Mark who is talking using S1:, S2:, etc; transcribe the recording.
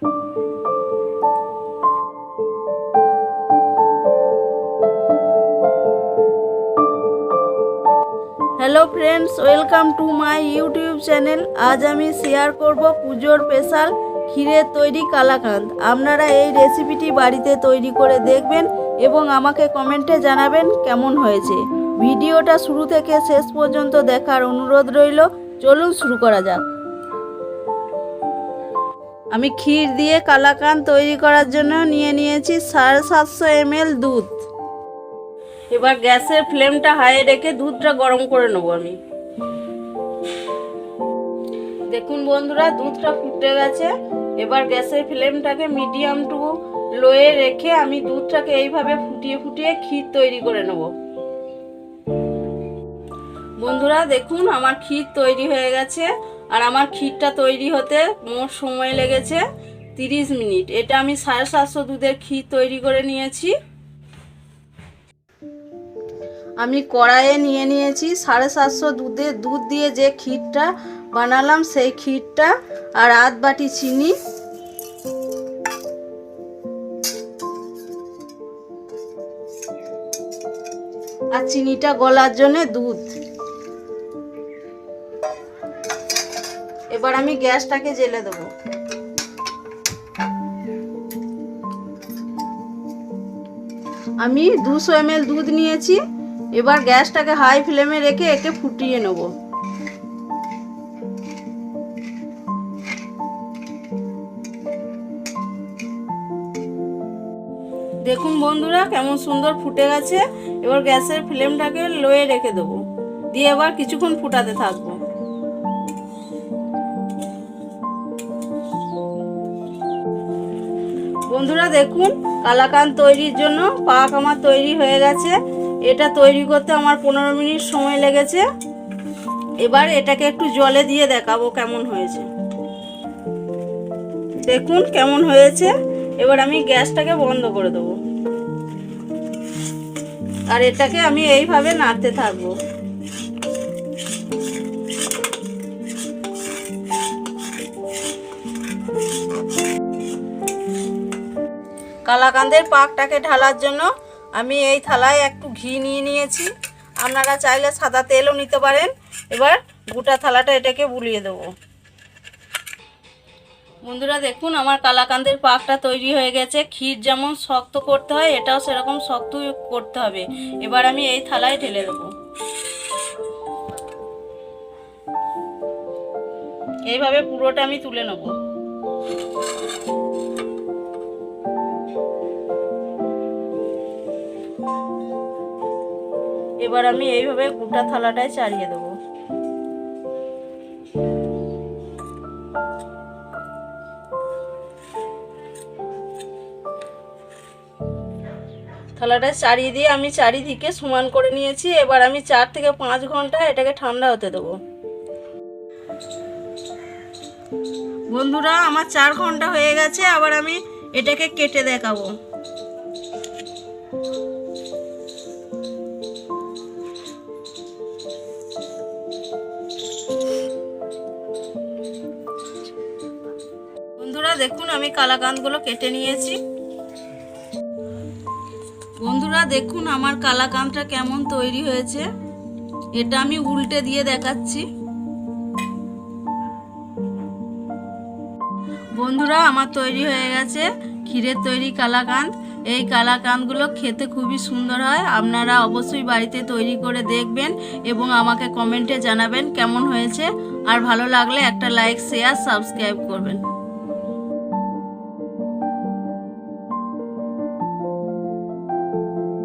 S1: Hello friends, welcome to my YouTube channel. आज आमी share करब पुजोर स्पेशल ক্ষীরের তৈরি কালাকান্দ। আপনারা এই রেসিপিটি বাড়িতে তৈরি করে দেখবেন এবং আমাকে কমেন্টে জানাবেন কেমন হয়েছে। ভিডিওটা শুরু থেকে শেষ পর্যন্ত দেখার অনুরোধ রইল। চলুন শুরু করা যাক। আমি ক্ষীর দিয়ে কালাকান্দ তৈরি করার জন্য নিয়ে নিয়েছি 750 ml দুধ। এবার গ্যাসের ফ্লেমটা হাই রেখে দুধটা গরম করে নেব। আমি দেখুন বন্ধুরা, দুধটা ফুটে গেছে। এবার গ্যাসের ফ্লেমটাকে মিডিয়াম টু লোয়ে রেখে আমি দুধটাকে এইভাবে ফুটিয়ে ফুটিয়ে ক্ষীর তৈরি করে নেব। বন্ধুরা দেখুন, আমার ক্ষীর তৈরি হয়ে গেছে। আর আমার ক্ষীরটা তৈরি হতে মোট সময় লেগেছে 30 মিনিট। এটা আমি 750 দুধের ক্ষীর তৈরি করে নিয়েছি। আমি কড়াইয়ে নিয়ে নিয়েছি 750 দুধ দিয়ে যে ক্ষীরটা বানালাম সেই ক্ষীরটা, আর আধ বাটি চিনি, আর চিনিটা গলার জন্য দুধ। এবার আমি গ্যাসটাকে জ্বেলে দেব। আমি 200 ml দুধ নিয়েছি। এবার গ্যাসটাকে হাই ফ্লেমে রেখে একে ফুটিয়ে নেব। দেখুন বন্ধুরা, কেমন সুন্দর ফুটে গেছে। এবার গ্যাসের ফ্লেমটাকে লোয়ে রেখে দেবো, দিয়ে এবার কিছুক্ষণ ফুটাতে থাকবো। বন্ধুরা দেখুন, কালাকান্দ তৈরির জন্য পাক আমার তৈরি হয়ে গেছে। এটা তৈরি করতে আমার 15 মিনিট সময় লেগেছে। এবার এটাকে একটু জলে দিয়ে দেখাবো কেমন হয়েছে। দেখুন কেমন হয়েছে। এবার আমি গ্যাসটাকে বন্ধ করে দেবো, আর এটাকে আমি এইভাবে নাড়তে থাকবো। কালাকান্দের পাকটাকে ঢালার জন্য আমি এই থালায় একটু ঘি নিয়ে নিয়েছি। আপনারা চাইলে সাদা তেলও নিতে পারেন। এবার গোটা থালাটা এটাকে বুলিয়ে দেবো। বন্ধুরা দেখুন, আমার কালাকান্দের পাকটা তৈরি হয়ে গেছে। ক্ষীর যেমন শক্ত করতে হয়, এটাও সেরকম শক্ত করতে হবে। এবার আমি এই থালায় ঢেলে দেবো। এইভাবে পুরোটা আমি তুলে নেব। এবার আমি এইভাবে গোটা থালাটায় চালিয়ে দেবো। থালাটা চারিয়ে দিয়ে আমি চারিদিকে সমান করে নিয়েছি। এবার আমি 4 থেকে 5 ঘন্টা এটাকে ঠান্ডা হতে দেবো। বন্ধুরা আমার 4 ঘন্টা হয়ে গেছে। আবার আমি এটাকে কেটে দেখাবো। বন্ধুরা দেখুন, আমি কালাকান্দগুলো কেটে নিয়েছি। বন্ধুরা দেখুন, আমার কালাকান্দটা কেমন তৈরি হয়েছে। এটা আমি উল্টে দিয়ে দেখাচ্ছি। বন্ধুরা আমার তৈরি হয়ে গেছে ক্ষীরের তৈরি কালাকান্দ। এই কালাকান্দগুলো খেতে খুবই সুন্দর হয়। আপনারা অবশ্যই বাড়িতে তৈরি করে দেখবেন এবং আমাকে কমেন্টে জানাবেন কেমন হয়েছে। আর ভালো লাগলে একটা লাইক, শেয়ার, সাবস্ক্রাইব করবেন।